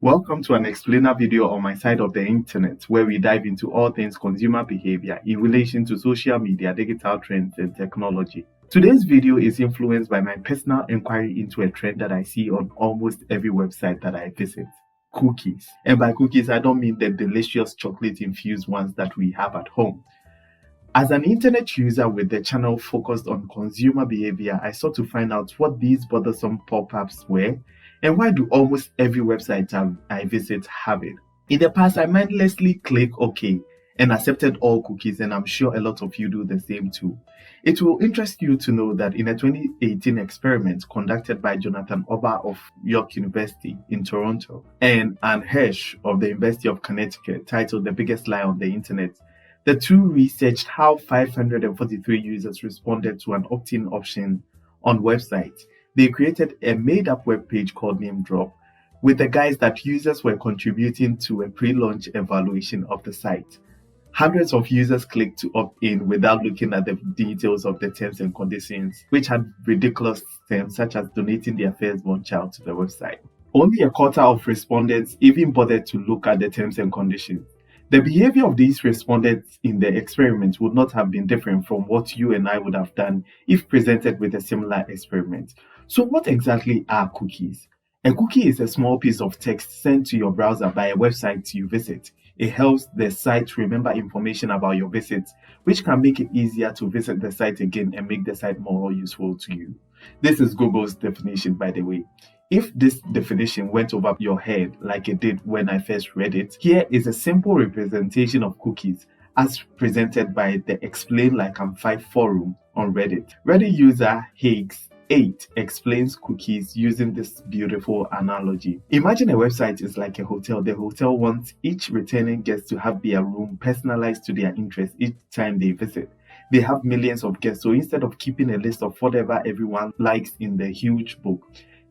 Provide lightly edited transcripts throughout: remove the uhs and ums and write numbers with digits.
Welcome to an explainer video on my side of the internet where we dive into all things consumer behavior in relation to social media, digital trends, and technology. Today's video is influenced by my personal inquiry into a trend that I see on almost every website that I visit. Cookies. And by cookies, I don't mean the delicious chocolate-infused ones that we have at home. As an internet user with the channel focused on consumer behavior, I sought to find out what these bothersome pop-ups were and why do almost every website I visit have it. In the past, I mindlessly clicked OK and accepted all cookies, and I'm sure a lot of you do the same too. It will interest you to know that in a 2018 experiment conducted by Jonathan Oba of York University in Toronto and Anne Hirsch of the University of Connecticut, titled The Biggest Lie on the Internet, the two researched how 543 users responded to an opt-in option on websites. They created a made-up web page called Name Drop with the guise that users were contributing to a pre-launch evaluation of the site. Hundreds of users clicked to opt in without looking at the details of the terms and conditions, which had ridiculous terms such as donating their firstborn child to the website. Only a quarter of respondents even bothered to look at the terms and conditions. The behavior of these respondents in the experiment would not have been different from what you and I would have done if presented with a similar experiment. So what exactly are cookies? A cookie is a small piece of text sent to your browser by a website you visit. It helps the site remember information about your visits, which can make it easier to visit the site again and make the site more useful to you. This is Google's definition, by the way. If this definition went over your head like it did when I first read it, here is a simple representation of cookies as presented by the Explain Like I'm 5 forum on Reddit. Reddit user Higgs8 explains cookies using this beautiful analogy. Imagine a website is like a hotel. The hotel wants each returning guest to have their room personalized to their interest each time they visit. They have millions of guests, so instead of keeping a list of whatever everyone likes in the huge book,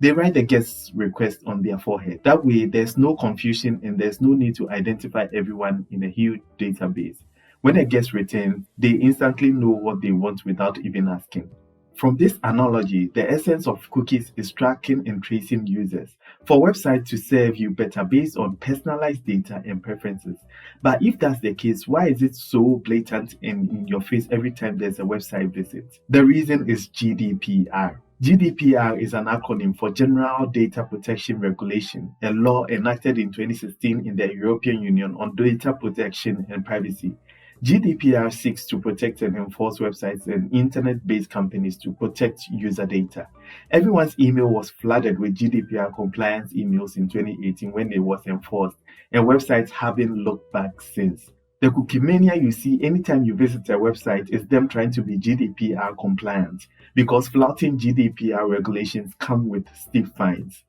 they write the guest's request on their forehead. That way, there's no confusion and there's no need to identify everyone in a huge database. When a guest returns, they instantly know what they want without even asking. From this analogy, the essence of cookies is tracking and tracing users for websites to serve you better based on personalized data and preferences. But if that's the case, why is it so blatant and in your face every time there's a website visit? The reason is GDPR. GDPR is an acronym for General Data Protection Regulation, a law enacted in 2016 in the European Union on data protection and privacy. GDPR seeks to protect and enforce websites and internet-based companies to protect user data. Everyone's email was flooded with GDPR compliance emails in 2018 when it was enforced, and websites haven't looked back since. The cookie mania you see anytime you visit a website is them trying to be GDPR compliant, because flouting GDPR regulations come with steep fines.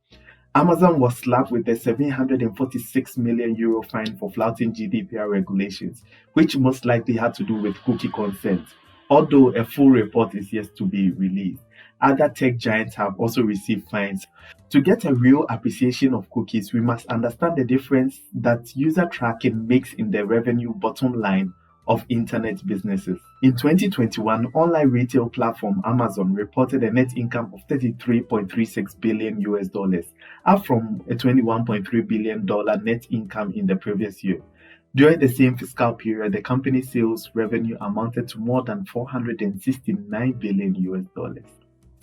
Amazon was slapped with a €746 million fine for flouting GDPR regulations, which most likely had to do with cookie consent, although a full report is yet to be released. Other tech giants have also received fines. To get a real appreciation of cookies, we must understand the difference that user tracking makes in the revenue bottom line of internet businesses. In 2021, online retail platform Amazon reported a net income of $33.36 billion, up from a $21.3 billion net income in the previous year. During the same fiscal period, the company's sales revenue amounted to more than $469 billion.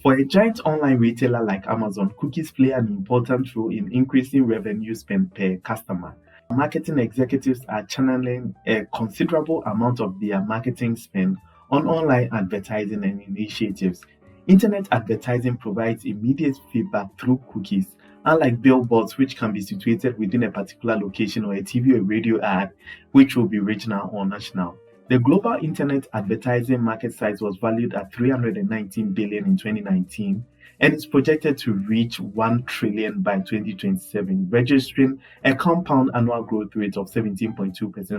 For a giant online retailer like Amazon, cookies play an important role in increasing revenue spent per customer. Marketing executives are channeling a considerable amount of their marketing spend on online advertising and initiatives. Internet advertising provides immediate feedback through cookies, unlike billboards, which can be situated within a particular location, or a TV or radio ad, which will be regional or national. The global internet advertising market size was valued at $319 billion in 2019 and is projected to reach $1 trillion by 2027, registering a compound annual growth rate of 17.2%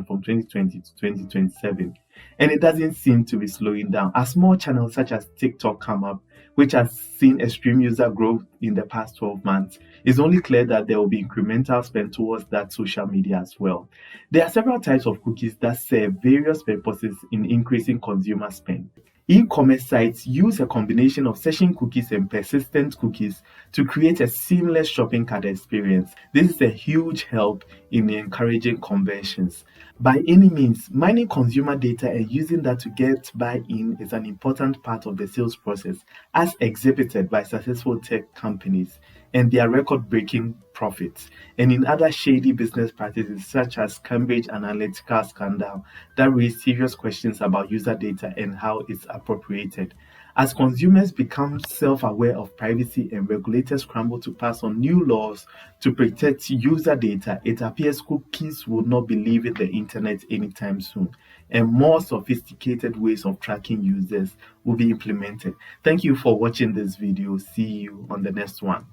from 2020 to 2027. And it doesn't seem to be slowing down. As more channels such as TikTok come up, which has seen extreme user growth in the past 12 months, it's only clear that there will be incremental spend towards that social media as well. There are several types of cookies that serve various purposes in increasing consumer spend. E-commerce sites use a combination of session cookies and persistent cookies to create a seamless shopping cart experience. This is a huge help in encouraging conversions. By any means, mining consumer data and using that to get buy-in is an important part of the sales process, as exhibited by successful tech companies and their record-breaking profits, and in other shady business practices such as Cambridge Analytica scandal that raise serious questions about user data and how it's appropriated. As consumers become self-aware of privacy and regulators scramble to pass on new laws to protect user data, it appears cookies will not be leaving the internet anytime soon, and more sophisticated ways of tracking users will be implemented. Thank you for watching this video. See you on the next one.